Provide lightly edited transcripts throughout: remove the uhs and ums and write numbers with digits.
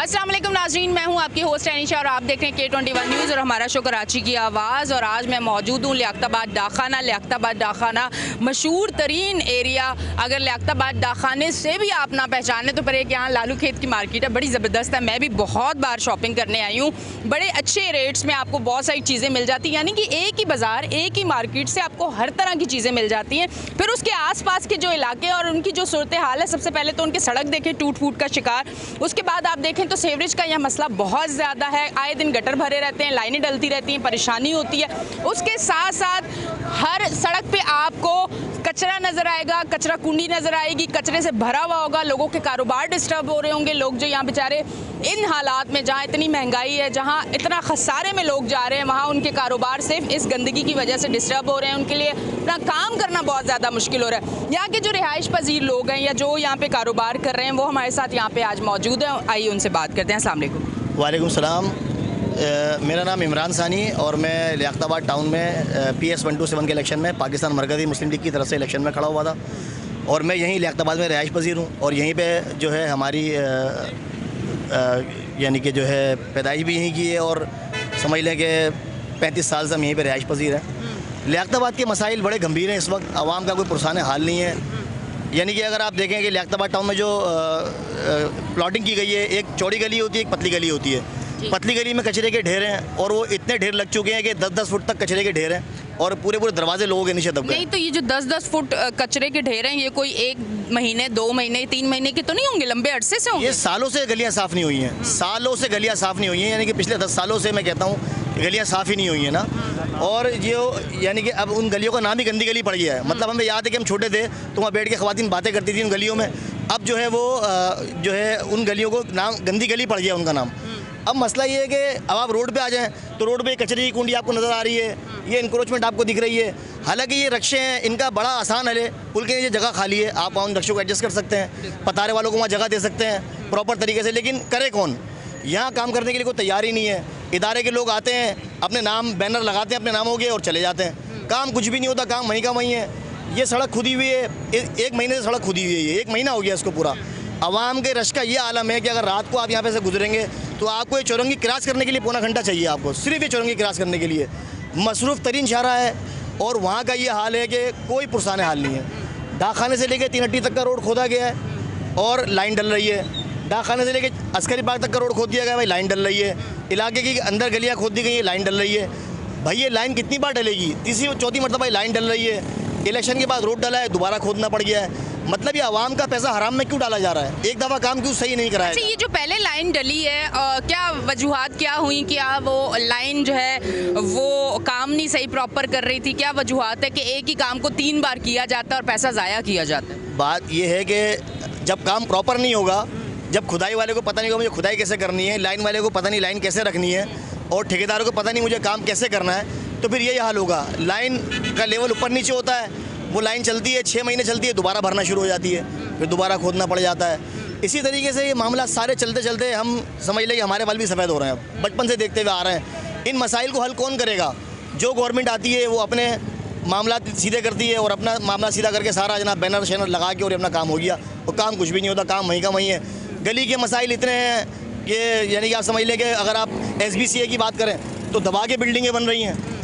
अस्सलाम वालेकुम नाज़रीन, मैं हूं आपकी होस्ट एनिशा और आप देख रहे हैं K21 न्यूज़ और हमारा शो कराची की आवाज़। और आज मैं मौजूद हूं लियाकताबाद डाखाना मशहूर तरीन एरिया। अगर लियाकताबाद डाखाने से भी आप ना पहचाने तो पर एक यहाँ लालू खेत की मार्केट है, बड़ी ज़बरदस्त है। मैं भी बहुत बार शॉपिंग करने आई हूँ, बड़े अच्छे रेट्स में आपको बहुत सारी चीज़ें मिल जाती हैं। यानी कि एक ही बाज़ार, एक ही मार्केट से आपको हर तरह की चीज़ें मिल जाती हैं। फिर उसके आस पास के जो इलाके और उनकी जो सूरत हाल है, सबसे पहले तो उनकी सड़क देखें टूट फूट का शिकार। उसके बाद आप देखें तो सीवरेज का यह मसला बहुत ज़्यादा है, आए दिन गटर भरे रहते हैं, लाइनें डलती रहती हैं, परेशानी होती है। उसके साथ साथ हर सड़क पे आपको कचरा नज़र आएगा, कचरा कुंडी नज़र आएगी, कचरे से भरा हुआ होगा, लोगों के कारोबार डिस्टर्ब हो रहे होंगे। लोग जो यहाँ बेचारे इन हालात में, जहाँ इतनी महंगाई है, जहाँ इतना खसारे में लोग जा रहे हैं, वहाँ उनके कारोबार सिर्फ इस गंदगी की वजह से डिस्टर्ब हो रहे हैं। उनके लिए अपना काम करना बहुत ज़्यादा मुश्किल हो रहा है। यहाँ के जो रिहाइश पजीर लोग हैं या जो यहाँ पे कारोबार कर रहे हैं, वो हमारे साथ यहाँ पे आज मौजूद हैं। आइए उनसे बात करते हैं। अस्सलाम वालेकुम। वालेकुम सलाम। मेरा नाम इमरान सानी और मैं लियाकताबाद टाउन में PS 127 के इलेक्शन में पाकिस्तान मरकज़ी मुस्लिम लीग की तरफ से इलेक्शन में खड़ा हुआ था और मैं यहीं लियाकताबाद में रिहाइश पजीर हूँ और यहीं पे जो है हमारी यानी कि जो है पैदाइश भी यहीं की है और समझ लें कि 35 साल से हम यहीं पे रिहाइश पजीर हैं। लियाकताबाद के मसाइल बड़े गंभीर हैं इस वक्त, आवाम का कोई पुरसान हाल नहीं है। यानी कि अगर आप देखें कि लियाकताबाद टाउन में जो प्लॉटिंग की गई है, एक चौड़ी गली होती है, एक पतली गली होती है। पतली गली में कचरे के ढेर हैं और वो इतने ढेर लग चुके हैं कि 10-10 फुट तक कचरे के ढेर हैं और पूरे दरवाजे लोगों के नीचे दब गए। नहीं तो ये जो 10-10 फुट कचरे के ढेर हैं, ये कोई 1 महीने 2 महीने 3 महीने के तो नहीं होंगे, लंबे अरसे से होंगे। ये सालों से गलियां साफ़ नहीं हुई हैं, सालों से गलियां साफ़ नहीं हुई हैं। यानी कि पिछले 10 सालों से मैं कहता हूँ गलियां साफ़ ही नहीं हुई हैं ना। और जो यानी कि अब उन गलियों का नाम ही गंदी गली पड़ गया है। मतलब हमें याद है कि हम छोटे थे तो वहाँ बैठ के ख़वातीन बातें करती थी उन गलियों में। अब जो है वो जो है उन गलियों को नाम गंदी गली पड़ गया उनका नाम। अब मसला ये है कि अब आप रोड पे आ जाएं तो रोड पे कचरे की कुंडी आपको नज़र आ रही है, ये इंक्रोचमेंट आपको दिख रही है। हालांकि ये रक्शे हैं, इनका बड़ा आसान हल है, पुल के नीचे जगह खाली है, आप उन रक्षों को एडजस्ट कर सकते हैं, पतारे वालों को वहाँ जगह दे सकते हैं प्रॉपर तरीके से। लेकिन करे कौन? यहाँ काम करने के लिए कोई तैयार ही नहीं है। इदारे के लोग आते हैं, अपने नाम बैनर लगाते हैं अपने नामों के और चले जाते हैं। काम कुछ भी नहीं होता, काम वहीं का वहीं है। ये सड़क खुदी हुई है, 1 महीने से सड़क खुदी हुई है, ये 1 महीना हो गया इसको पूरा। आवाम के रश का ये आलम है कि अगर रात को आप यहाँ पे से गुजरेंगे तो आपको ये चौरंगी क्रॉस करने के लिए पौना घंटा चाहिए आपको, सिर्फ ये चौरंगी क्रॉस करने के लिए। मसरूफ़ तरीन शहरा है और वहाँ का ये हाल है कि कोई पुरसाने हाल नहीं है। डाकखाने से लेकर 3 हट्टी तक का रोड खोदा गया है और लाइन डल रही है। डाकखाने से लेकर अस्करी बाग तक का रोड खोद दिया गया, भाई लाइन डल रही है। इलाके की अंदर गलियाँ खोद दी गई है, लाइन डल रही है। भाई ये लाइन कितनी बार डलेगी? तीसरी चौथी मरतबा भाई लाइन डल रही है। इलेक्शन के बाद रोड डला है, दोबारा खोदना पड़ गया है। मतलब ये आवाम का पैसा हराम में क्यों डाला जा रहा है? एक दफ़ा काम क्यों सही नहीं कराया? अच्छा, ये जो पहले लाइन डली है, क्या वजूहात क्या हुई? क्या वो लाइन जो है वो काम नहीं सही प्रॉपर कर रही थी? क्या वजूहात है कि एक ही काम को 3 बार किया जाता है और पैसा ज़ाया किया जाता है? बात ये है कि जब काम प्रॉपर नहीं होगा, जब खुदाई वाले को पता नहीं होगा मुझे खुदाई कैसे करनी है, लाइन वाले को पता नहीं लाइन कैसे रखनी है और ठेकेदारों को पता नहीं मुझे काम कैसे करना है, तो फिर यही हाल होगा। लाइन का लेवल ऊपर नीचे होता है, वो लाइन चलती है, 6 महीने चलती है, दोबारा भरना शुरू हो जाती है, फिर दोबारा खोदना पड़ जाता है। इसी तरीके से ये मामला सारे चलते चलते हम समझ लें कि हमारे बाल भी सफ़ेद हो रहे हैं, बचपन से देखते हुए आ रहे हैं। इन मसाइल को हल कौन करेगा? जो गवर्नमेंट आती है वो अपने मामला सीधे करती है और अपना मामला सीधा करके सारा जनाब बैनर शैनर लगा के और अपना काम हो गया, और काम कुछ भी नहीं होता, काम वहीं का वहीं है। गली के मसाइल इतने हैं कि यानी कि आप समझ लें कि अगर आप SBCA की बात करें तो दबा के बिल्डिंगें बन रही हैं।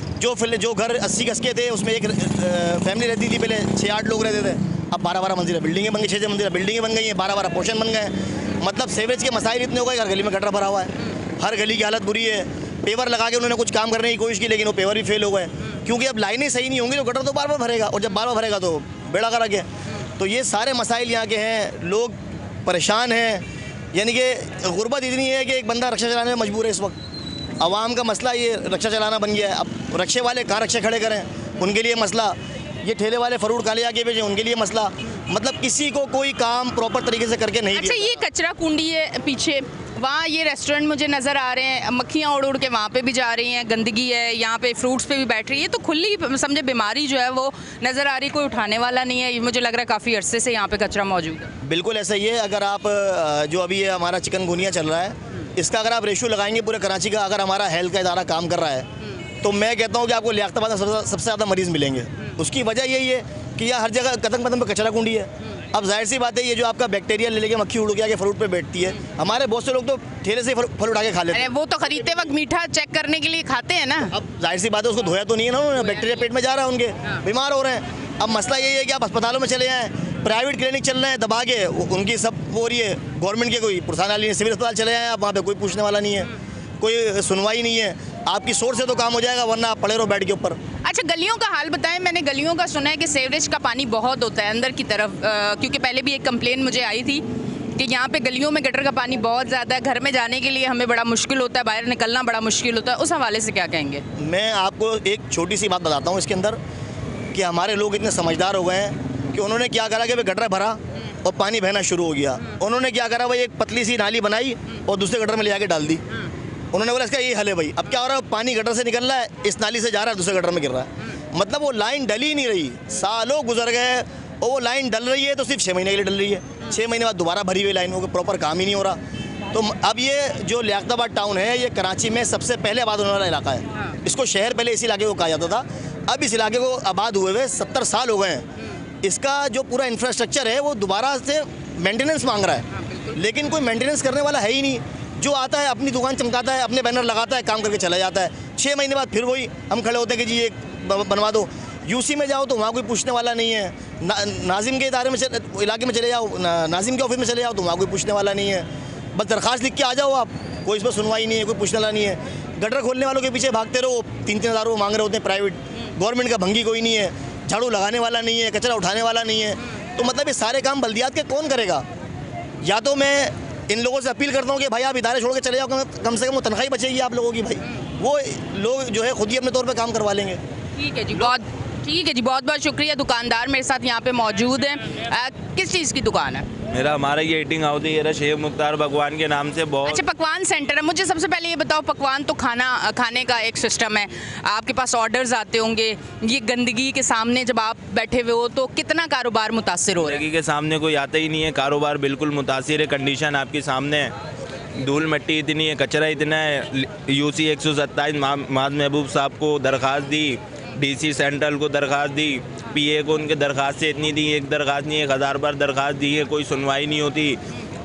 जो घर 80 गज के थे उसमें एक फैमिली रहती थी, पहले 6-8 लोग रहते थे, अब 12-12 मंजिला बिल्डिंगें बन गई, 6-6 मंजिला बिल्डिंगें बन गई हैं, 12-12 पोर्शन बन गए। मतलब सीवरेज के मसाइल इतने हो गए, हर गली में गटर भरा हुआ है, हर गली की हालत बुरी है। पेवर लगा के उन्होंने कुछ काम करने की कोशिश की लेकिन वो पेवर भी फेल हो गए, क्योंकि अब लाइनें सही नहीं होंगी तो गटर तो बार बार भरेगा और जब बार बार भरेगा तो बेड़ा गर्क है। तो ये सारे मसाइल यहाँ के हैं, लोग परेशान हैं। यानी कि गुर्बत इतनी है कि एक बंदा रक्षा चलाने में मजबूर है इस वक्त। आवाम का मसला ये रक्षा चलाना बन गया है। अब रक्षे वाले कहाँ रक्षे खड़े करें, उनके लिए मसला। ये ठेले वाले फरूट काले आके भेजें, उनके लिए मसला। मतलब किसी को कोई काम प्रॉपर तरीके से करके नहीं। अच्छा, ये कचरा कुंडी है पीछे, वहाँ ये रेस्टोरेंट मुझे नज़र आ रहे हैं, मक्खियाँ उड़ उड़ के वहाँ पे भी जा रही हैं, गंदगी है, यहाँ पे फ्रूट्स पे भी बैठ रही है, तो खुली समझे बीमारी जो है वो नज़र आ रही, कोई उठाने वाला नहीं है। मुझे लग रहा है काफ़ी अरसे से यहाँ पे कचरा मौजूद है। बिल्कुल ऐसा ही है। अगर आप जो अभी ये हमारा चिकनगुनिया चल रहा है, इसका अगर आप रेशो लगाएंगे पूरे कराची का, अगर हमारा हेल्थ का इदारा काम कर रहा है तो मैं कहता हूँ कि आपको लियाकताबाद में सबसे ज़्यादा मरीज़ मिलेंगे। उसकी वजह यही है कि यहाँ हर जगह कदम कदम पे कचरा कुंडी है। अब जाहिर सी बात है, ये जो आपका बैक्टीरिया ले लेके मक्खी उड़ के आके फ्रूट पे बैठती है। हमारे बहुत से लोग तो ठेले से फल उठा के खा लेते हैं। अरे वो तो खरीदते वक्त मीठा चेक करने के लिए खाते हैं ना। अब जाहिर सी बात है, उसको धोया तो नहीं है ना उन्होंने, बैक्टीरिया पेट में जा रहा है उनके, बीमार हो रहे हैं। अब मसला यही है कि आप अस्पतालों में चले जाएँ, प्राइवेट क्लिनिक चल रहे हैं दबा के, उनकी सब वो हो रही है। गवर्नमेंट के कोई पुरसान वाली सिविल अस्पताल चले जाएँ आप, वहाँ पे कोई पूछने वाला नहीं है, कोई सुनवाई नहीं है। आपकी सोच से तो काम हो जाएगा, वरना आप पड़े रहो बेड के ऊपर। अच्छा, गलियों का हाल बताएं। मैंने गलियों का सुना है कि सीवरेज का पानी बहुत होता है अंदर की तरफ, क्योंकि पहले भी एक कंप्लेन मुझे आई थी कि यहाँ पे गलियों में गटर का पानी बहुत ज़्यादा है, घर में जाने के लिए हमें बड़ा मुश्किल होता है, बाहर निकलना बड़ा मुश्किल होता है। उस हवाले से क्या कहेंगे? मैं आपको एक छोटी सी बात बताता हूँ इसके अंदर, कि हमारे लोग इतने समझदार हो गए हैं कि उन्होंने क्या करा कि भाई गटर भरा और पानी बहना शुरू हो गया। उन्होंने क्या करा भाई, एक पतली सी नाली बनाई और दूसरे गटर में ले जाके डाल दी। उन्होंने बोला इसका ये हल है भाई। अब क्या हो रहा है, पानी गटर से निकल रहा है, इस नाली से जा रहा है, दूसरे गटर में गिर रहा है। मतलब वो लाइन डली ही नहीं रही, सालों गुजर गए और वो लाइन डल रही है तो सिर्फ 6 महीने के लिए डल रही है। 6 महीने बाद दोबारा भरी हुई लाइन होगी, प्रॉपर काम ही नहीं हो रहा। तो अब ये जो लियाकताबाद टाउन है, ये कराची में सबसे पहले आबाद होने वाला इलाका है। इसको शहर पहले इस इलाके को कहा जाता था। अब इस इलाके को आबाद हुए हुए 70 साल हो गए हैं। इसका जो पूरा इंफ्रास्ट्रक्चर है वो दोबारा से मेंटेनेंस मांग रहा है, लेकिन कोई मेंटेनेंस करने वाला है ही नहीं। जो आता है अपनी दुकान चमकाता है, अपने बैनर लगाता है, काम करके चला जाता है। 6 महीने बाद फिर वही हम खड़े होते हैं कि जी ये बनवा दो। यूसी में जाओ तो वहाँ कोई पूछने वाला नहीं है। नाजिम के इदारे में इलाके में चले जाओ, नाजिम के ऑफिस में चले जाओ तो वहाँ कोई पूछने वाला नहीं है। बस दरख्वास्त लिख के आ जाओ आप, कोई इस पर सुनवाई नहीं है, कोई पूछने वाला नहीं है। गटर खोलने वालों के पीछे भागते रहो, 3-3 हज़ार वो मांग रहे होते हैं प्राइवेट। गवर्नमेंट का भंगी कोई नहीं है, झाड़ू लगाने वाला नहीं है, कचरा उठाने वाला नहीं है। तो मतलब ये सारे काम बल्दियात के कौन करेगा? या तो मैं इन लोगों से अपील करता हूँ कि भाई आप इदारे छोड़ के चले जाओ, कम से कम वो तनख्वाही बचेगी आप लोगों की। भाई वो लोग जो है खुद ही अपने तौर पे काम करवा लेंगे। ठीक है जी, बहुत बहुत शुक्रिया। दुकानदार मेरे साथ यहाँ पे मौजूद हैं। किस चीज़ की दुकान है? हमारा ये ईटिंग हाउस है, ये शेख मुख्तार पकवान के नाम से। बहुत अच्छा, पकवान सेंटर है। मुझे सबसे पहले ये बताओ, पकवान तो खाने का एक सिस्टम है, आपके पास ऑर्डर्स आते होंगे। ये गंदगी के सामने जब आप बैठे हुए हो तो कितना कारोबार मुतासिर हो रहा है? गंदगी के सामने कोई आता ही नहीं है, कारोबार बिल्कुल मुतासिर है। कंडीशन आपके सामने है, धूल मिट्टी इतनी है, कचरा इतना है। यूसी 127 माद महबूब साहब को दरख्वास्त दी, डीसी सेंट्रल को दरख्वास्त दी, पीए को उनके दरख्वास्त से इतनी दी, एक दरख्वास्त नहीं 1000 बार दरख्वास्त दी है, कोई सुनवाई नहीं होती।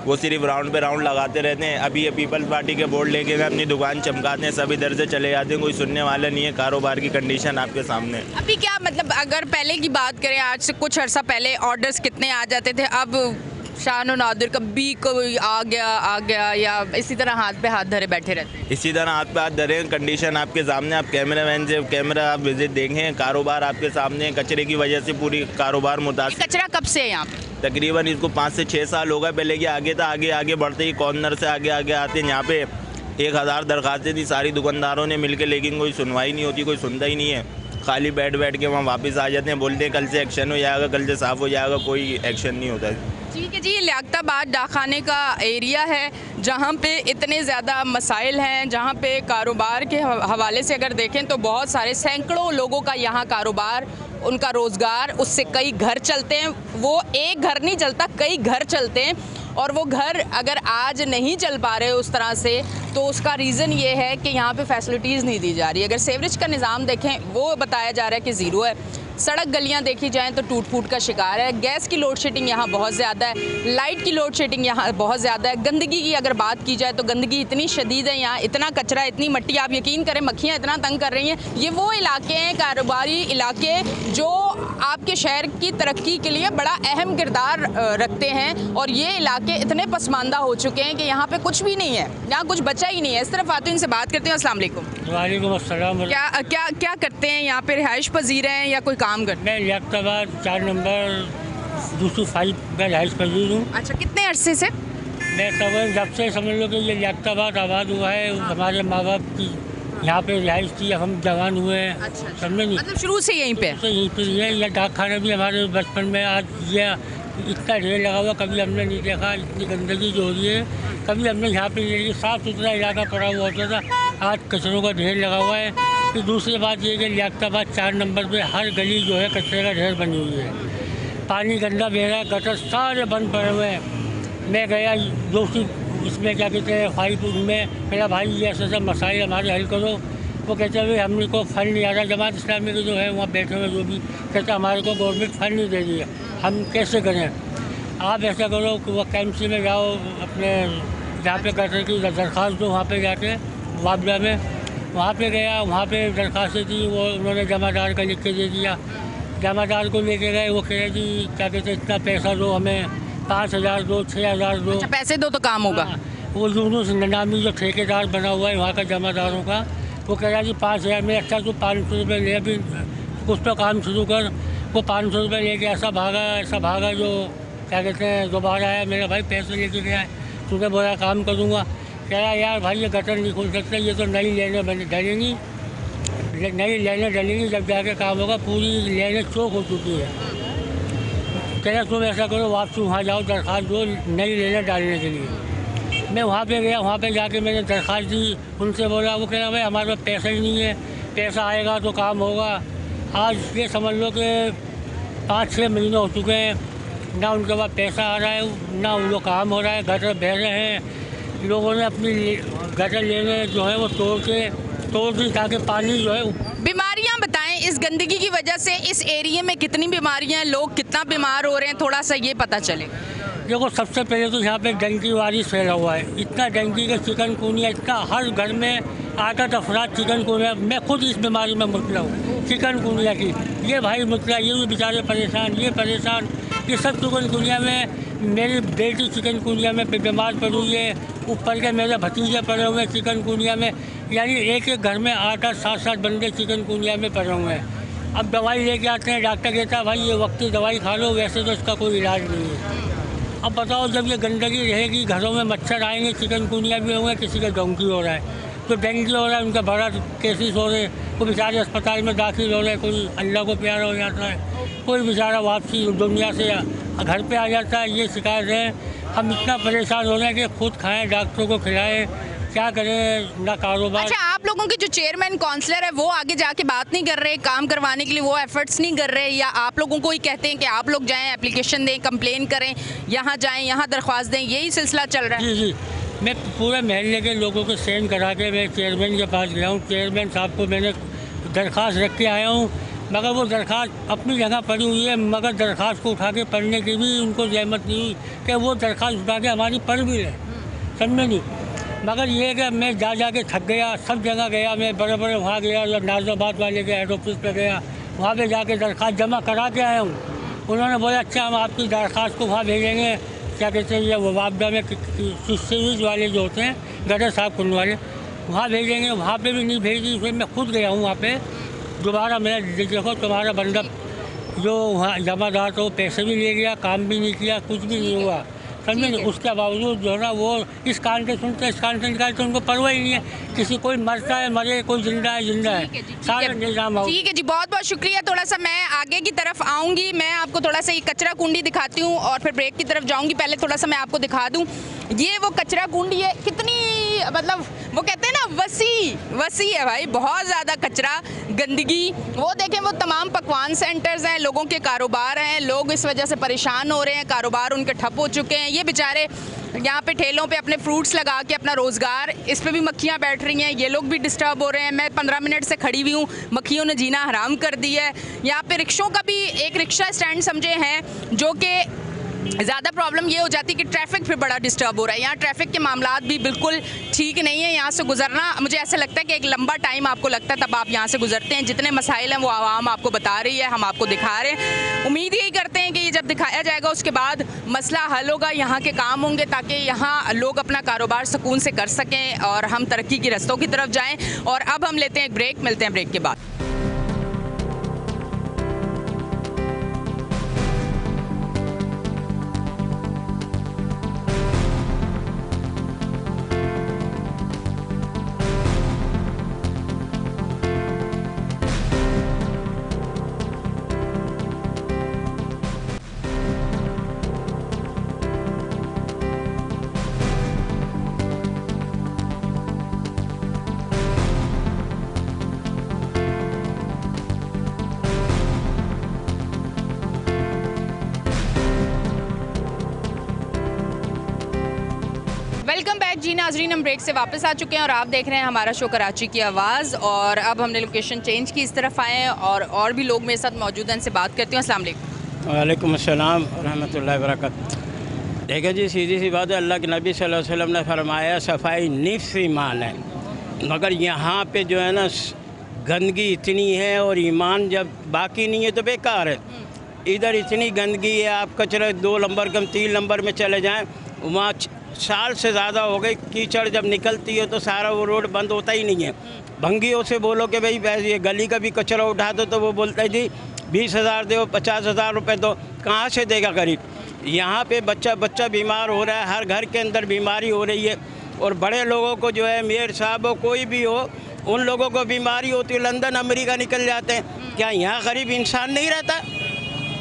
वो सिर्फ राउंड पे राउंड लगाते रहते हैं। अभी ये पीपल्स पार्टी के बोर्ड लेके गए, अपनी दुकान चमकाते हैं, सब इधर से चले जाते हैं, कोई सुनने वाला नहीं है। कारोबार की कंडीशन आपके सामने। अभी क्या मतलब, अगर पहले की बात करें, आज से कुछ अर्सा पहले ऑर्डर्स कितने आ जाते थे, अब शान और नादिर कभी कोई आ गया या इसी तरह हाथ पे हाथ धरे बैठे रहते हैं? इसी तरह हाथ पे हाथ धरे। कंडीशन आपके सामने, आप कैमरा मैन से कैमरा आप विजिट देखें, कारोबार आपके सामने। कचरे की वजह से पूरी कारोबार मुतासिर। कचरा कब से है यहाँ पे? तकरीबन इसको 5 से 6 साल होगा। पहले कि आगे था, आगे बढ़ते ही कॉर्नर से आगे आते हैं। यहाँ पे 1000 दरख्वास्तें थी सारी दुकानदारों ने मिलकर, लेकिन कोई सुनवाई नहीं होती, कोई सुनता ही नहीं है। खाली बैठ के वहाँ वापस आ जाते हैं, बोलते हैं कल से एक्शन हो जाएगा, कल से साफ़ हो जाएगा, कोई एक्शन नहीं होता है। ठीक है जी, ये लियाकताबाद डाकखाने का एरिया है जहाँ पे इतने ज़्यादा मसाइल हैं, जहाँ पे कारोबार के हवाले से अगर देखें तो बहुत सारे सैकड़ों लोगों का यहाँ कारोबार, उनका रोज़गार, उससे कई घर चलते हैं। वो एक घर नहीं चलता, कई घर चलते हैं। और वो घर अगर आज नहीं चल पा रहे उस तरह से, तो उसका रीज़न ये है कि यहाँ पे फैसिलिटीज़ नहीं दी जा रही। अगर सीवरेज का निज़ाम देखें, वो बताया जा रहा है कि ज़ीरो है। सड़क गलियां देखी जाएं तो टूट फूट का शिकार है। गैस की लोड शेडिंग यहाँ बहुत ज़्यादा है, लाइट की लोड शेडिंग यहाँ बहुत ज़्यादा है। गंदगी की अगर बात की जाए तो गंदगी इतनी शदीद है यहाँ, इतना कचरा, इतनी मट्टी, आप यकीन करें मक्खियाँ इतना तंग कर रही हैं। ये वो इलाके हैं, कारोबारी इलाके, जो आपके शहर की तरक्की के लिए बड़ा अहम किरदार रखते हैं। और ये इलाके इतने पसमानदा हो चुके हैं कि यहाँ पे कुछ भी नहीं है, यहाँ कुछ बचा ही नहीं है। इस तरफ आते हैं, इनसे बात करते हैं। अस्सलाम वालेकुम। वालेकुम अस्सलाम। क्या करते हैं यहाँ पे? रिहाइश पजीर हैं या कोई काम करते हैं? मैं लियाकताबाद 4 नंबर 205 में रिहाइश पजीर हूँ। अच्छा, कितने अरसे से? मैं तब जब से समझ लो कि ये लियाकताबाद आबाद हुआ है, हमारे माँ बाप की यहाँ पे रिहाइश थी, हम जवान हुए हैं। अच्छा, समझे नहीं, मतलब शुरू से यहीं पे? यहीं पे है। यह डाक खाना भी हमारे बचपन में, आज ये इतना ढेर लगा हुआ कभी हमने नहीं देखा। इतनी गंदगी जो हो रही है, कभी हमने यहाँ पे ये साफ़ सुथरा इलाका पड़ा हुआ होता था, आज कचरों का ढेर लगा हुआ है। फिर दूसरी बात ये कि लियाकताबाद 4 नंबर पे हर गली जो है कचरे का ढेर बनी हुई है। पानी गंदा बह रहा है, गटर सारे बंद पड़े हुए हैं। मैं गया दोस्ती इसमें क्या कहते हैं 5 में, मेरा भाई ये ऐसा मसाइल हमारे हल करो। वो कहते हैं भाई हमने को फंड नहीं आ रहा, जमात इस्लामी के जो है वहाँ बैठे हुए जो भी कहते हमारे को गवर्नमेंट फंड नहीं दे रही है, हम कैसे करें। आप ऐसा करो कि वो कैंपसी में जाओ, अपने जहाँ पे गटर की दरख्वास्त दो, वहाँ पे जाके वापडा में वहाँ पे गया, वहाँ पे दरख्वास्त दी, वो उन्होंने जमादार का लिख के दे दिया। जमादार को लेके गए, वो कह रहे जी क्या कहते इतना पैसा दो हमें, 5,000 दो, 6,000 दो। अच्छा, पैसे दो तो काम होगा। वो यूनुस नामी जो ठेकेदार बना हुआ है वहाँ का जमादारों का, वो कह रहा जी 5,000 में, अच्छा तू 500 रुपये ले, अभी कुछ तो काम शुरू कर। वो 500 रुपये लेके ऐसा भागा जो क्या कहते हैं दोबारा आया, मेरा भाई पैसे लेके गया है, तुझे बोला काम करूँगा। कह रहा यार भाई ये गटर नहीं खोल सकते, ये तो नई लेने डलेंगी, नई लेने डलेंगी, जब जाके काम होगा। पूरी लेने चौक हो चुकी है। कह रहा तुम ऐसा करो वापसी वहाँ जाओ, दरख्वास्त दो नई लेने डालने के लिए। मैं वहाँ पे गया, वहाँ पे जाके मैंने दरख्वास्त दी, उनसे बोला, वो कह रहा भाई हमारे पास पैसा ही नहीं है, पैसा आएगा तो काम होगा। आज ये समझ लो कि 5-6 महीने हो चुके हैं, ना उनके पास पैसा आ रहा है, ना उनको काम हो रहा है, गटर बह रहे हैं। लोगों ने अपनी गटर लेने जो है वो तोड़ दी ताकि पानी जो है। बीमारियां बताएं, इस गंदगी की वजह से इस एरिया में कितनी बीमारियां हैं, लोग कितना बीमार हो रहे हैं, थोड़ा सा ये पता चले। देखो सबसे पहले तो यहाँ पे डेंगू वायरस फैला हुआ है, इतना डेंगू का चिकनगुनिया, इतना हर घर में 8 अफराद चिकनगुनिया। मैं खुद इस बीमारी में मुबतला हूँ चिकनगुनिया की। ये भाई मुबतला, ये भी बेचारे परेशान, ये परेशान, ये सब चिकनगुनिया में। मेरी बेटी चिकनगुनिया में बीमार पड़ी हुई है, ऊपर के मेरे भतीजे पड़े हुए हैं चिकनगुनिया में। यानी एक घर में 8-8, 7-7 बंदे चिकनगुनिया में पड़े हुए हैं। अब दवाई लेके आते हैं, डॉक्टर कहता है भाई ये वक्ती दवाई खा लो, वैसे तो इसका कोई इलाज नहीं है। अब बताओ जब ये गंदगी रहेगी, घरों में मच्छर आएंगे, चिकनगुनिया भी होंगे, किसी का डेंगू हो रहा है, तो डेंगू हो रहा है, उनका बड़ा केसेस हो रहे हैं, कोई बेचारे अस्पताल में दाखिल हो रहे हैं, कोई अल्लाह को प्यारा हो जाता है, कोई बेचारा वापसी दुनिया से घर पे आ जाता है। ये शिकायत है, हम इतना परेशान हो रहे हैं कि खुद खाएं, डॉक्टरों को खिलाएं, क्या करें, ना कारोबार। अच्छा, आप लोगों के जो चेयरमैन काउंसलर है वो आगे जाके बात नहीं कर रहे काम करवाने के लिए, वो एफर्ट्स नहीं कर रहे, या आप लोगों को ही कहते हैं कि आप लोग जाएं, एप्लीकेशन दें, कंप्लेन करें, यहाँ जाएं, यहाँ दरख्वास्त दें, यही सिलसिला चल रहा है? जी, मैं पूरे महल्ले के लोगों को साइन करा के मैं चेयरमैन के पास गया हूँ। चेयरमैन साहब को मैंने दरख्वास्त रख के आया हूँ, मगर वो दरख्वास्त अपनी जगह पड़ी हुई है, मगर दरख्वास्त को उठा के पढ़ने की भी उनको जहमत नहीं हुई कि वो दरख्वास्त उठा के हमारी पढ़ भी ले, समझे नहीं। मगर ये कि मैं जा के थक गया, सब जगह गया, मैं बड़े वहाँ गया, नाजिराबाद वाले के हेड ऑफिस पे गया, वहाँ पे जाके दरख्वास्त जमा करा के आया हूँ। उन्होंने बोला अच्छा हम आपकी दरख्वास्त को वहाँ भेजेंगे, क्या कहते हैं ये वापडा में सीरीज वाले जो होते हैं गटर साफ करने वाले, वहाँ भेजेंगे, वहाँ पे भी नहीं भेजी। फिर मैं खुद गया हूँ वहाँ पे दोबारा, मैं देखो तुम्हारा बंदा जो वहाँ जमादार तो पैसे भी ले गया, काम भी नहीं किया, कुछ भी नहीं हुआ, समझे नहीं। उसके बावजूद जो है ना वो इस कान से सुनते इस कान से निकालते, उनको परवाह ही नहीं है, किसी कोई मरता है मरे, कोई जिंदा है सारा निजाम। ठीक है जी, बहुत बहुत शुक्रिया। थोड़ा सा मैं आगे की तरफ आऊँगी, मैं आपको थोड़ा सा ये कचरा कुंडी दिखाती हूँ और फिर ब्रेक की तरफ जाऊँगी। पहले थोड़ा सा मैं आपको दिखा दूँ, ये वो कचरा कुंडी है, कितनी मतलब वो कहते हैं ना वसी है भाई, बहुत ज़्यादा कचरा, गंदगी। वो देखें, वो तमाम पकवान सेंटर्स हैं, लोगों के कारोबार हैं, लोग इस वजह से परेशान हो रहे हैं, कारोबार उनके ठप हो चुके हैं। ये बेचारे यहाँ पे ठेलों पे अपने फ्रूट्स लगा के अपना रोज़गार, इस पे भी मक्खियाँ बैठ रही हैं, ये लोग भी डिस्टर्ब हो रहे हैं। मैं 15 मिनट से खड़ी हुई हूँ, मक्खियों ने जीना हराम कर दिया है। यहाँ पे रिक्शों का भी, एक रिक्शा स्टैंड समझे हैं, जो कि ज़्यादा प्रॉब्लम ये हो जाती है कि ट्रैफिक फिर बड़ा डिस्टर्ब हो रहा है। यहाँ ट्रैफिक के मामलात भी बिल्कुल ठीक नहीं है, यहाँ से गुजरना मुझे ऐसा लगता है कि एक लंबा टाइम आपको लगता है तब आप यहाँ से गुजरते हैं। जितने मसाइल हैं वो आवाम आपको बता रही है, हम आपको दिखा रहे हैं। उम्मीद यही करते हैं कि ये जब दिखाया जाएगा उसके बाद मसला हल होगा, यहाँ के काम होंगे, ताकि यहाँ लोग अपना कारोबार सुकून से कर सकें और हम तरक्की की रस्तों की तरफ जाएँ। और अब हम लेते हैं एक ब्रेक, मिलते हैं ब्रेक के बाद। वेलकम बैक जी नाजरीन, हम ब्रेक से वापस आ चुके हैं और आप देख रहे हैं हमारा शो कराची की आवाज़। और अब हमने लोकेशन चेंज की, इस तरफ आए हैं और भी लोग मेरे साथ मौजूद हैं, इनसे बात करती हूँ। अस्सलाम वालेकुम। वालेकुम अस्सलाम रहमतुल्लाहि व बरकातहू। देखिए जी, सीधी सी बात है, अल्लाह के नबी सल्लल्लाहु अलैहि वसल्लम ने फरमाया सफाई निफ्स ईमान है। मगर यहाँ पे जो है ना गंदगी इतनी है और ईमान जब बाकी नहीं है तो बेकार है। इधर इतनी गंदगी है, आप कचरे 2 नंबर कम 3 नंबर में चले जाएँ, वहाँ साल से ज़्यादा हो गई, कीचड़ जब निकलती है तो सारा वो रोड बंद होता ही नहीं है। भंगियों से बोलो कि भाई ये गली का भी कचरा उठा दो तो वो बोलता है जी 20,000 दो, 50,000 रुपये दो, कहाँ से देगा गरीब। यहाँ पे बच्चा बीमार हो रहा है, हर घर के अंदर बीमारी हो रही है। और बड़े लोगों को जो है, मेयर साहब हो कोई भी हो, उन लोगों को बीमारी होती है, लंदन अमेरिका निकल जाते हैं। क्या यहाँ गरीब इंसान नहीं रहता?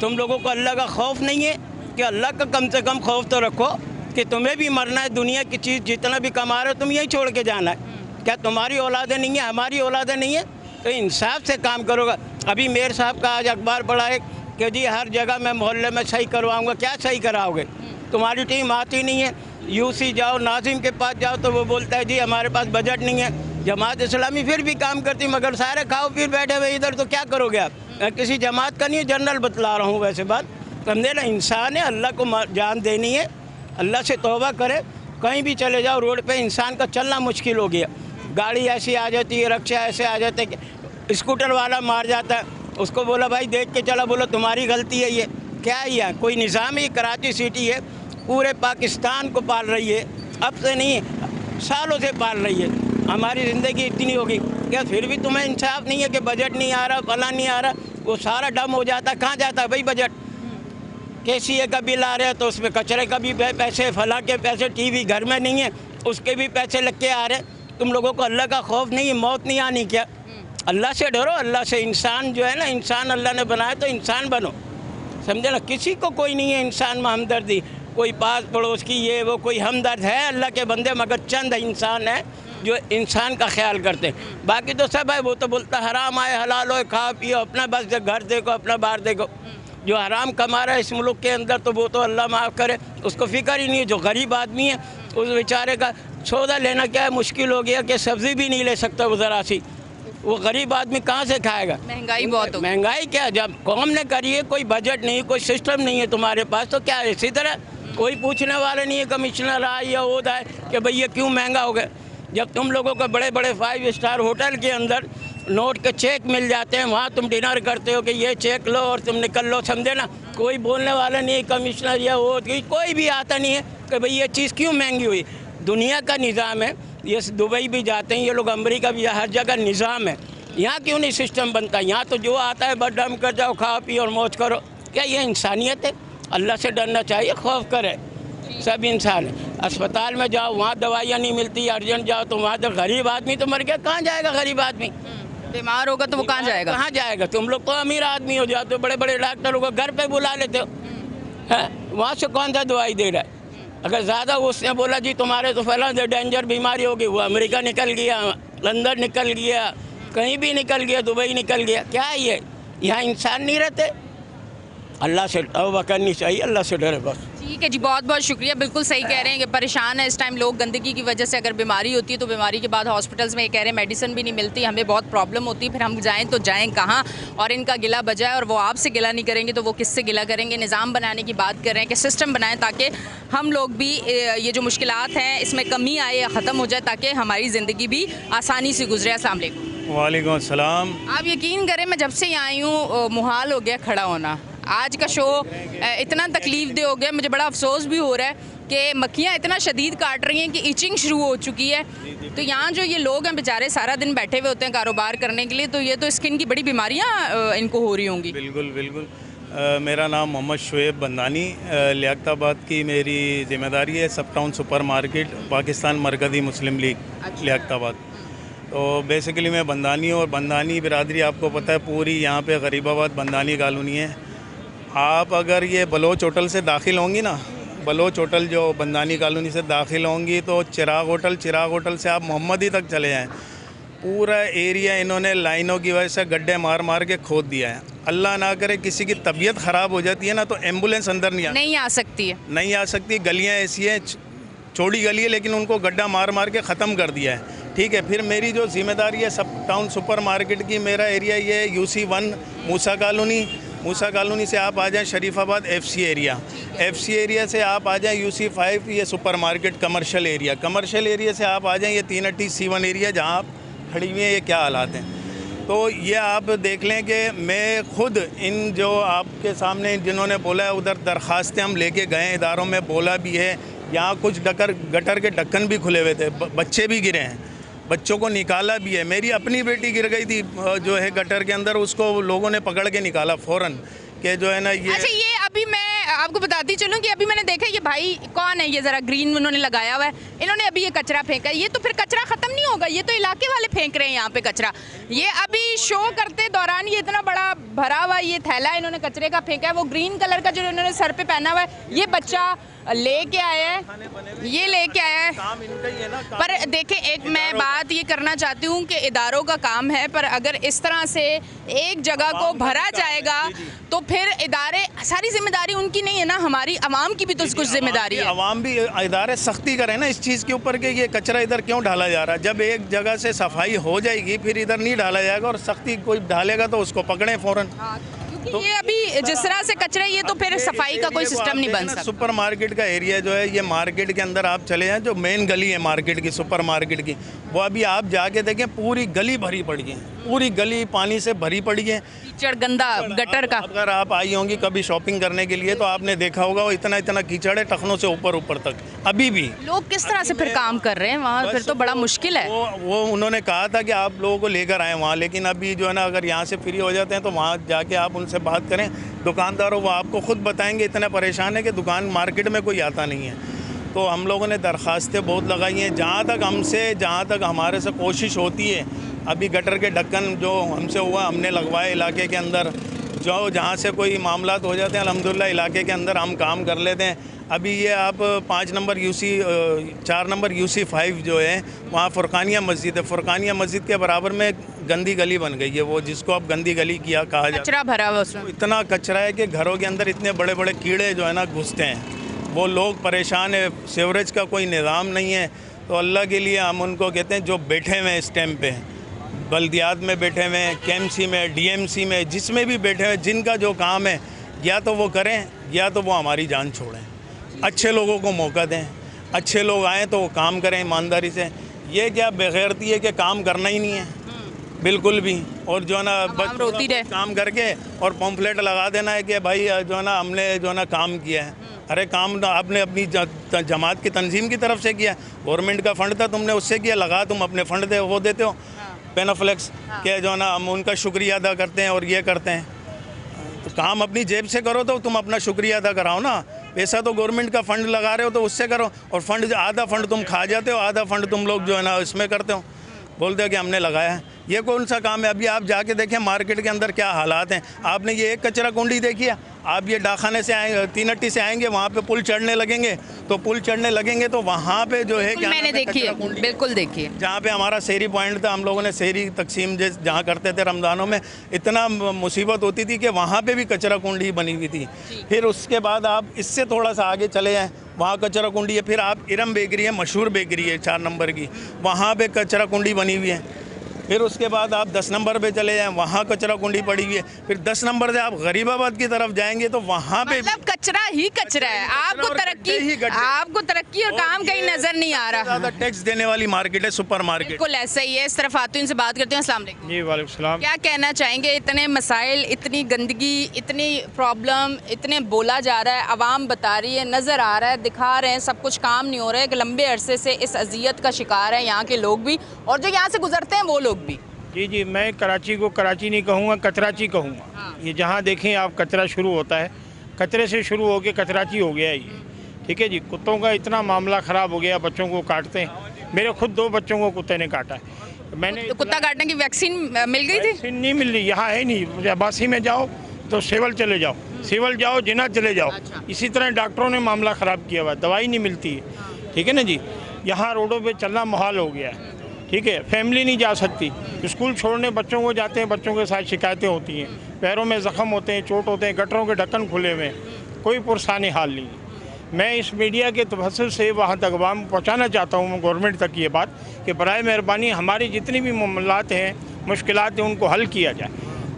तुम लोगों को अल्लाह का खौफ नहीं है कि अल्लाह का कम से कम खौफ तो रखो कि तुम्हें भी मरना है, दुनिया की चीज़ जितना भी कमा रहे हो तुम यही छोड़ के जाना है। क्या तुम्हारी औलादें नहीं है, हमारी औलादें नहीं है? तो इंसाफ से काम करोगा। अभी मेयर साहब का आज अखबार पढ़ा है कि जी हर जगह मैं मोहल्ले में सही करवाऊंगा। क्या सही कराओगे? तुम्हारी टीम आती नहीं है। यूसी जाओ, नाजिम के पास जाओ तो वो बोलता है जी हमारे पास बजट नहीं है। जमात इस्लामी फिर भी काम करती, मगर सारे खाओ फिर बैठे हुए इधर, तो क्या करोगे आप? मैं किसी जमात का नहीं, जनरल बतला रहा हूँ वैसे बात। समझे ना, इंसान है, अल्लाह को जान देनी है, अल्लाह से तौबा करे। कहीं भी चले जाओ रोड पे इंसान का चलना मुश्किल हो गया। गाड़ी ऐसी आ जाती है, रक्षा ऐसे आ जाते हैं, स्कूटर वाला मार जाता है, उसको बोला भाई देख के चला, बोलो तुम्हारी गलती है। ये क्या है? यह कोई निज़ाम है? कराची सिटी है, पूरे पाकिस्तान को पाल रही है, अब से नहीं सालों से पाल रही है। हमारी ज़िंदगी इतनी होगी क्या? फिर भी तुम्हें इंसाफ नहीं है कि बजट नहीं आ रहा, फला नहीं आ रहा, वो सारा डम हो जाता। कहाँ जाता है भाई बजट? KCA का बिल आ रहा है तो उसमें कचरे का भी पैसे, फला के पैसे, टीवी घर में नहीं है उसके भी पैसे लग के आ रहे। तुम लोगों को अल्लाह का खौफ नहीं है? मौत नहीं आनी क्या? अल्लाह से डरो, अल्लाह से। इंसान जो है ना, इंसान अल्लाह ने बनाया तो इंसान बनो, समझे ना। किसी को कोई नहीं है इंसान में हमदर्दी, कोई पास पड़ोस की ये वो कोई हमदर्द है अल्लाह के बंदे, मगर चंद इंसान है जो इंसान का ख्याल करते हैं। बाकी तो सब है, वो तो बोलता हराम आए हलाल हो, खा पियो अपना, बस घर देखो अपना, बाहर देखो। जो हराम कमा रहा है इस मुल्क के अंदर तो वो तो अल्लाह माफ़ करे, उसको फ़िक्र ही नहीं है। जो गरीब आदमी है उस बेचारे का सौदा लेना क्या है, मुश्किल हो गया कि सब्ज़ी भी नहीं ले सकता वो ज़रा सी। वो गरीब आदमी कहाँ से खाएगा? महंगाई बहुत हो। महंगाई क्या, जब कौम ने करी है, कोई बजट नहीं, कोई सिस्टम नहीं है तुम्हारे पास, तो क्या है? इसी तरह कोई पूछने वाला नहीं है, कमिश्नर आए या ओहदा है कि भैया क्यों महंगा हो गया। जब तुम लोगों को बड़े बड़े 5 स्टार होटल के अंदर नोट के चेक मिल जाते हैं, वहाँ तुम डिनर करते हो कि ये चेक लो और तुम निकल लो, समझे ना। कोई बोलने वाला नहीं है, कमिश्नर या वो कोई भी आता नहीं है कि भाई ये चीज़ क्यों महंगी हुई। दुनिया का निज़ाम है, ये दुबई भी जाते हैं ये लोग, अमेरिका भी, हर जगह निज़ाम है। यहाँ क्यों नहीं सिस्टम बनता? यहाँ तो जो आता है बस डम कर जाओ, खाओ पियो और मौज करो। क्या ये इंसानियत है? अल्लाह से डरना चाहिए, खौफ करे। सब इंसान है। अस्पताल में जाओ वहाँ दवाइयाँ नहीं मिलती, अर्जेंट जाओ तो वहाँ तो गरीब आदमी तो मर गया, कहाँ जाएगा गरीब आदमी? बीमार होगा तो वो कहाँ जाएगा? कहाँ जाएगा? तुम लोग तो अमीर आदमी हो जाते हो, बड़े बड़े डॉक्टरों को घर पे बुला लेते हो, हैं? वहाँ से कौन सा दवाई दे रहा है? अगर ज़्यादा उसने बोला जी तुम्हारे तो फला डेंजर बीमारी होगी, वो अमेरिका निकल गया, लंदन निकल गया, कहीं भी निकल गया, दुबई निकल गया। क्या है ये? यहाँ इंसान नहीं रहते। अल्लाह से तौबा करनी चाहिए, अल्लाह से डरे बस। ठीक है जी, बहुत बहुत शुक्रिया। बिल्कुल सही कह रहे हैं कि परेशान है इस टाइम लोग गंदगी की वजह से। अगर बीमारी होती है तो बीमारी के बाद हॉस्पिटल्स में ये कह रहे हैं मेडिसिन भी नहीं मिलती, हमें बहुत प्रॉब्लम होती है, फिर हम जाएं तो जाएं कहाँ? और इनका गिला बजाए, और वो आपसे गिला नहीं करेंगे तो वो किससे गिला करेंगे? निज़ाम बनाने की बात कर रहे हैं कि सिस्टम बनाएं ताकि हम लोग भी ये जो मुश्किलात हैं इसमें कमी आए या ख़त्म हो जाए, ताकि हमारी ज़िंदगी भी आसानी से गुजरे। अस्सलाम वालेकुम। वालेकुम अस्सलाम। आप यकीन करें, मैं जब से यहाँ आई हूँ मुहाल हो गया खड़ा होना। आज का शो इतना तकलीफ़ दे हो गया, मुझे बड़ा अफसोस भी हो रहा है कि मक्खियाँ इतना शदीद काट रही हैं कि इचिंग शुरू हो चुकी है। तो यहाँ जो ये लोग हैं बेचारे सारा दिन बैठे हुए होते हैं कारोबार करने के लिए, तो ये तो स्किन की बड़ी बीमारियाँ इनको हो रही होंगी। बिल्कुल बिल्कुल। मेरा नाम मोहम्मद शुएब बंदानी, लियाकताबाद की मेरी ज़िम्मेदारी है। सब टाउन सुपर मार्केट, पाकिस्तान मरकज़ी मुस्लिम लीग लियाकताबाद। तो बेसिकली मैं बंदानी हूँ, और बंदानी बिरादरी आपको पता है पूरी यहाँ पे गरीबाबाद बंदानी कॉलोनी है। आप अगर ये बलोच होटल से दाखिल होंगी ना, बलोच होटल जो बंदानी कॉलोनी से दाखिल होंगी तो चिराग होटल से आप मोहम्मदी तक चले जाएँ, पूरा एरिया इन्होंने लाइनों की वजह से गड्ढे मार मार के खोद दिया है। अल्लाह ना करे किसी की तबीयत ख़राब हो जाती है ना तो एम्बुलेंस अंदर नहीं आ सकती है, नहीं आ सकती। गलियाँ ऐसी हैं, चौड़ी गली है लेकिन उनको गड्ढा मार मार के ख़त्म कर दिया है। ठीक है, फिर मेरी जो जिम्मेदारी है सब टाउन सुपर मार्केट की, मेरा एरिया ये है UC1 मूसा कॉलोनी से आप आ जाएं शरीफाबाद FC एरिया से आप आ जाएं UC5 ये सुपर मार्केट कमर्शियल एरिया से आप आ जाएं ये 380 C1 एरिया जहाँ आप खड़ी हुई हैं। ये क्या हालात हैं, तो ये आप देख लें कि मैं खुद इन जो आपके सामने जिन्होंने बोला है उधर दरख्वास्तें हम लेके गए, इदारों में बोला भी है। यहाँ कुछ गटर के ढक्कन भी खुले हुए थे, बच्चे भी गिरे हैं, बच्चों को निकाला भी है। मेरी अपनी बेटी गिर गई थी जो है गटर के अंदर, उसको लोगों ने पकड़ के निकाला फ़ौरन कि जो है ना ये। अच्छा, ये अभी मैं आपको बताती चलूँ कि अभी मैंने देखा ये भाई कौन है, ये ज़रा ग्रीन उन्होंने लगाया हुआ है, इन्होंने अभी ये कचरा फेंका है। ये तो फिर कचरा ख़त्म नहीं होगा, ये तो इलाके वाले फेंक रहे हैं यहाँ पे कचरा। ये अभी शो करते दौरान ये इतना बड़ा भरा हुआ ये थैला इन्होंने कचरे का फेंका है। वो ग्रीन कलर का जो इन्होंने सर पे पहना हुआ है ये बच्चा लेके आया है, ये लेके आया है। काम इनका ही है ना। पर देखें, एक मैं बात ये करना चाहती हूँ कि इदारों का काम है, पर अगर इस तरह से एक जगह को भरा जाएगा तो फिर इदारे, सारी जिम्मेदारी उनकी नहीं है ना, हमारी आवाम की भी तो कुछ जिम्मेदारी है। आवाम भी, इदारे सख्ती करें ना इस चीज़ के ऊपर कि ये कचरा इधर क्यों डाला जा रहा है। जब एक जगह से सफाई हो जाएगी फिर इधर नहीं डाला जाएगा, और सख्ती कोई डालेगा तो उसको पकड़ें फ़ौरन। तो ये अभी जिस तरह से कचरा, ये तो फिर सफाई का कोई सिस्टम नहीं बन सकता। सुपर मार्केट का एरिया जो है, ये मार्केट के अंदर आप चले जाएं, जो मेन गली है मार्केट की, सुपर मार्केट की, वो अभी आप जाके देखें पूरी गली भरी पड़ी है, पूरी गली पानी से भरी पड़ी है, कीचड़ गंदा गटर का। अगर आप आई होंगी कभी शॉपिंग करने के लिए तो आपने देखा होगा वो इतना इतना कीचड़ है टखनों से ऊपर तक अभी भी। लोग किस तरह से फिर काम कर रहे हैं वहाँ, फिर तो बड़ा मुश्किल है। वो उन्होंने कहा था कि आप लोगों को लेकर आए वहाँ, लेकिन अभी जो है ना अगर यहाँ से फ्री हो जाते हैं तो वहाँ जाके आप उनसे बात करें, दुकानदारों वो आपको खुद बताएंगे। इतना परेशान है कि दुकान मार्केट में कोई आता नहीं है। तो हम लोगों ने दरख्वास्तें बहुत लगाई हैं, जहाँ तक हमारे से कोशिश होती है। अभी गटर के ढक्कन जो हमसे हुआ हमने लगवाए इलाके के अंदर, जो जहाँ से कोई मामलात हो जाते हैं अल्हम्दुलिल्लाह इलाके के अंदर हम काम कर लेते हैं। अभी ये आप 4 नंबर UC5 जो है वहाँ फुरकानिया मस्जिद है, फुरकानिया मस्जिद के बराबर में गंदी गली बन गई है, वो जिसको अब गंदी गली कहा जाता है। कचरा भरा हुआ उसमें, इतना कचरा है कि घरों के अंदर इतने बड़े बड़े कीड़े जो है ना घुसते हैं, वो लोग परेशान है। सीवरेज का कोई निज़ाम नहीं है। तो अल्लाह के लिए हम उनको कहते हैं जो बैठे हुए हैं इस टाइम पे, बल्दियात में बैठे हुए हैं, KMC में, DMC में, जिसमें भी बैठे हुए, जिनका जो काम है या तो वो करें या तो वो हमारी जान छोड़ें। अच्छे लोगों को मौका दें, अच्छे लोग आएँ तो वो काम करें ईमानदारी से। ये क्या बेगैरती है कि काम करना ही नहीं है बिल्कुल भी, और जो है ना बस रोती रहे काम करके और पम्फलेट लगा देना है कि भाई जो है ना हमने जो है ना काम किया है। अरे काम आपने अपनी जमात की तंजीम की तरफ से किया, गवर्नमेंट का फंड था तुमने उससे किया, लगा तुम अपने फंड दे वो देते हो पेनाफ्लेक्स के जो है ना हम उनका शुक्रिया अदा करते हैं और ये करते हैं। तो काम अपनी जेब से करो तो तुम अपना शुक्रिया अदा कराओ ना। पैसा तो गवर्नमेंट का फंड लगा रहे हो तो उससे करो, और फंड आधा फंड तुम खा जाते हो, आधा फंड तुम लोग जो है ना इसमें करते हो, बोलते हो कि हमने लगाया है। ये कौन सा काम है? अभी आप जाके देखें मार्केट के अंदर क्या हालात हैं। आपने ये एक कचरा कुंडी देखी है? आप ये डाखाने से आए, 380 से आएंगे, वहाँ पे पुल चढ़ने लगेंगे तो वहाँ पे जो है क्या मैंने देखी है, बिल्कुल देखी है, जहाँ पे हमारा शहरी पॉइंट था, हम लोगों ने शहरी तकसीम जहाँ करते थे रमज़ानों में, इतना मुसीबत होती थी कि वहाँ पे भी कचरा कुंडी बनी हुई थी। फिर उसके बाद आप इससे थोड़ा सा आगे चले जाएँ, वहाँ कचरा कुंडी है। फिर आप इरम बेकरी है, मशहूर बेकरी है 4 नंबर की, वहाँ पे कचरा कुंडी बनी हुई है। फिर उसके बाद आप 10 नंबर पे चले जाएं, वहाँ कचरा कुंडी पड़ी हुई है। फिर 10 नंबर से आप गरीबाबाद की तरफ जाएंगे तो वहाँ पे मतलब कचरा ही कचरा है। आपको तरक्की और काम कहीं नजर नहीं आ रहा। ज़्यादा टैक्स देने वाली मार्केट है सुपर मार्केट। बिल्कुल ऐसा ही है। इस तरफ आती हूँ, इनसे बात करते हैं। अस्सलाम वालेकुम। जी वालेकुम सलाम। क्या कहना चाहेंगे? इतने मसाइल, इतनी गंदगी, इतनी प्रॉब्लम, इतने बोला जा रहा है, आवाम बता रही है, नज़र आ रहा है, दिखा रहे हैं, सब कुछ काम नहीं हो रहा है कि लंबे अरसे से इस अजियत का शिकार है यहाँ के लोग भी और जो यहाँ से गुजरते हैं वो लोग भी। जी, मैं कराची को कराची नहीं कहूँगा, कचराची कहूँगा। हाँ। ये जहाँ देखें आप कचरा शुरू होता है, कचरे से शुरू होकर कचराची हो गया ये। ठीक है जी, कुत्तों का इतना मामला ख़राब हो गया, बच्चों को काटते हैं। मेरे खुद 2 बच्चों को कुत्ते ने काटा है। मैंने तो कुत्ता काटने की वैक्सीन मिल गई थी? वैक्सीन नहीं मिल रही, यहाँ है नहीं। अब्बासी में जाओ तो सिविल चले जाओ, सिविल जाओ जिना चले जाओ। अच्छा। इसी तरह डॉक्टरों ने मामला ख़राब किया हुआ, दवाई नहीं मिलती है। ठीक है ना जी, यहाँ रोडों पर चलना मुहाल हो गया है। ठीक है, फैमिली नहीं जा सकती। स्कूल छोड़ने बच्चों को जाते हैं, बच्चों के साथ शिकायतें होती हैं, पैरों में ज़ख्म होते हैं, चोट होते हैं, गटरों के ढक्कन खुले हुए हैं, कोई पुरसानी हाल नहीं। मैं इस मीडिया के तवज्जुह से वहाँ तक आवाम पहुँचाना चाहता हूँ, गवर्नमेंट तक ये बात कि बराए मेहरबानी हमारी जितनी भी मामलात हैं, मुश्किलात हैं, उनको हल किया जाए,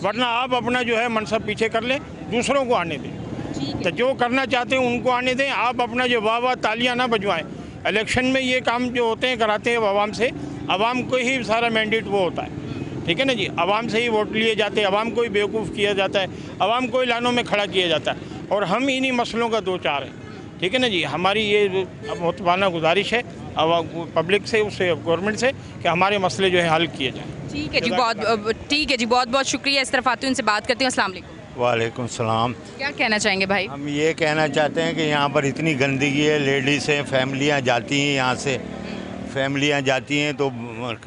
वरना आप अपना जो है मनसब पीछे कर लें, दूसरों को आने दें। तो जो करना चाहते हैं उनको आने दें, आप अपना जो वाह वाह तालियाँ ना बजवाएं। इलेक्शन में ये काम जो होते हैं कराते हैं आवाम से, आवाम को ही सारा मैंडेट वो होता है, ठीक है ना जी। आवाम से ही वोट लिए जाते हैं, आवाम को ही बेवकूफ़ किया जाता है, आवाम को ही लानों में खड़ा किया जाता है, और हम इन्हीं मसलों का दो चार हैं, ठीक है ना जी। हमारी ये मुतबाना गुजारिश है पब्लिक से, उससे गवर्नमेंट से, कि हमारे मसले जो है हल किए जाएँ। ठीक है जी, बहुत बहुत शुक्रिया। इस तरफ आती हूँ, उनसे बात करती हूँ। अस्सलाम वालेकुम। वालेकुम सलाम। क्या कहना चाहेंगे भाई? हम ये कहना चाहते हैं कि यहाँ पर इतनी गंदगी है, लेडीज़ हैं, फैमिलियाँ जाती हैं यहाँ से, फैमिलियाँ जाती हैं तो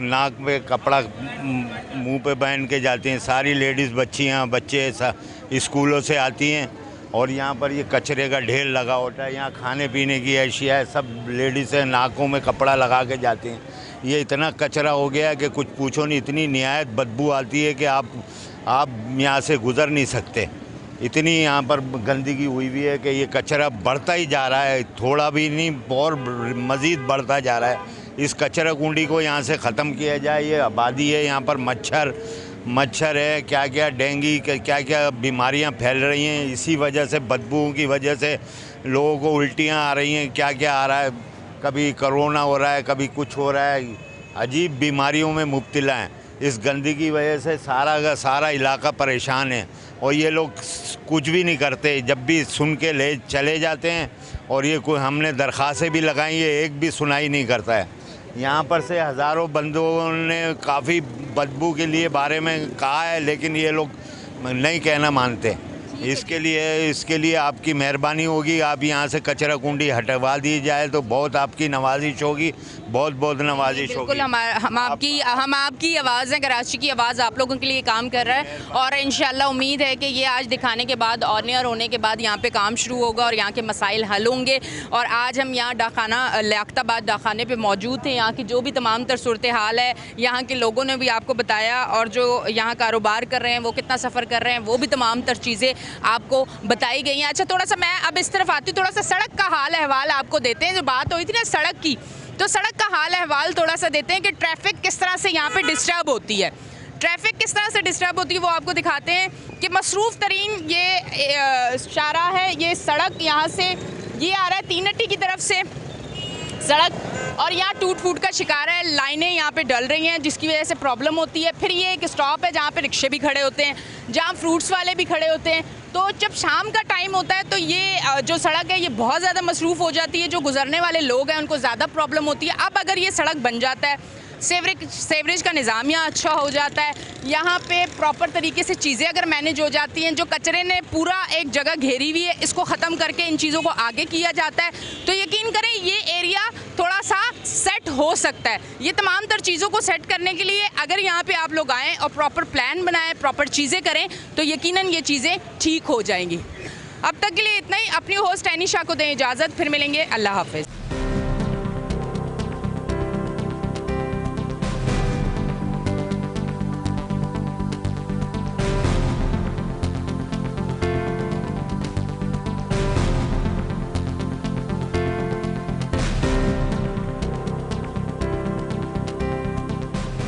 नाक पे कपड़ा मुंह पे पहन के जाती हैं, सारी लेडीज़ बच्चियाँ बच्चे स्कूलों से आती हैं, और यहाँ पर ये कचरे का ढेर लगा होता है, यहाँ खाने पीने की अशिया है, सब लेडीज़ हैं नाकों में कपड़ा लगा के जाती हैं। ये इतना कचरा हो गया है कि कुछ पूछो नहीं, इतनी निहायत बदबू आती है कि आप यहाँ से गुज़र नहीं सकते। इतनी यहाँ पर गंदगी हुई हुई है कि ये कचरा बढ़ता ही जा रहा है, थोड़ा भी नहीं और मज़ीद बढ़ता जा रहा है। इस कचरा कुंडी को यहाँ से ख़त्म किया जाए। ये आबादी है, यहाँ पर मच्छर है, क्या क्या डेंगू क्या क्या बीमारियाँ फैल रही हैं, इसी वजह से बदबू की वजह से लोगों को उल्टियाँ आ रही हैं, क्या क्या आ रहा है, कभी कोरोना हो रहा है, कभी कुछ हो रहा है, अजीब बीमारियों में मुब्तला हैं। इस गंदगी की वजह से सारा का सारा इलाका परेशान है, और ये लोग कुछ भी नहीं करते, जब भी सुन के ले चले जाते हैं, और ये कोई हमने दरख्वास्तें भी लगाई है, एक भी सुनाई नहीं करता है। यहाँ पर से हज़ारों बंदों ने काफ़ी बदबू के लिए बारे में कहा है, लेकिन ये लोग नहीं कहना मानते। इसके लिए आपकी मेहरबानी होगी, आप यहाँ से कचरा कुंडी हटवा दी जाए तो बहुत आपकी नवाजिश होगी, बहुत बहुत नवाजिश होगी। बिल्कुल, हम आपकी आवाज़ हैं, कराची की आवाज़ आप लोगों के लिए काम कर रहा है, और इंशाल्लाह उम्मीद है कि ये आज दिखाने के बाद, ऑनएयर होने के बाद यहाँ पे काम शुरू होगा और यहाँ के मसाइल हल होंगे। और आज हम यहाँ डाखाना लियाकताबाद डाखाने पे मौजूद थे। यहाँ की जो भी तमाम तर सूरत हाल है, यहाँ के लोगों ने भी आपको बताया, और जो यहाँ कारोबार कर रहे हैं वो कितना सफ़र कर रहे हैं, वो भी तमाम तर चीज़ें आपको बताई गई हैं। अच्छा, थोड़ा सा मैं अब इस तरफ आती हूँ, थोड़ा सा सड़क का हाल अहवाल आपको देते हैं। जो बात हुई थी ना सड़क की, तो सड़क का हाल अहवाल थोड़ा सा देते हैं कि ट्रैफिक किस तरह से यहाँ पे डिस्टर्ब होती है। ट्रैफिक किस तरह से डिस्टर्ब होती है वो आपको दिखाते हैं कि मसरूफ़ तरीन ये शारा है, ये सड़क यहाँ से ये आ रहा है तीनट्टी की तरफ से सड़क, और यहाँ टूट फूट का शिकार है, लाइनें यहाँ पे डल रही हैं जिसकी वजह से प्रॉब्लम होती है। फिर ये एक स्टॉप है जहाँ पे रिक्शे भी खड़े होते हैं, जहाँ फ्रूट्स वाले भी खड़े होते हैं। तो जब शाम का टाइम होता है तो ये जो सड़क है ये बहुत ज़्यादा मसरूफ़ हो जाती है, जो गुजरने वाले लोग हैं उनको ज़्यादा प्रॉब्लम होती है। अब अगर ये सड़क बन जाता है, सेवरेज का निज़ाम यहाँ अच्छा हो जाता है, यहाँ पे प्रॉपर तरीके से चीज़ें अगर मैनेज हो जाती हैं, जो कचरे ने पूरा एक जगह घेरी हुई है इसको ख़त्म करके इन चीज़ों को आगे किया जाता है, तो यकीन करें ये एरिया थोड़ा सा सेट हो सकता है। ये तमाम तर चीज़ों को सेट करने के लिए अगर यहाँ पे आप लोग आएँ और प्रॉपर प्लान बनाएं, प्रॉपर चीज़ें करें, तो यकीनन ये चीज़ें ठीक हो जाएंगी। अब तक के लिए इतना ही। अपनी होस्ट एनिशा को दें इजाज़त, फिर मिलेंगे। अल्लाह हाफ़िज़।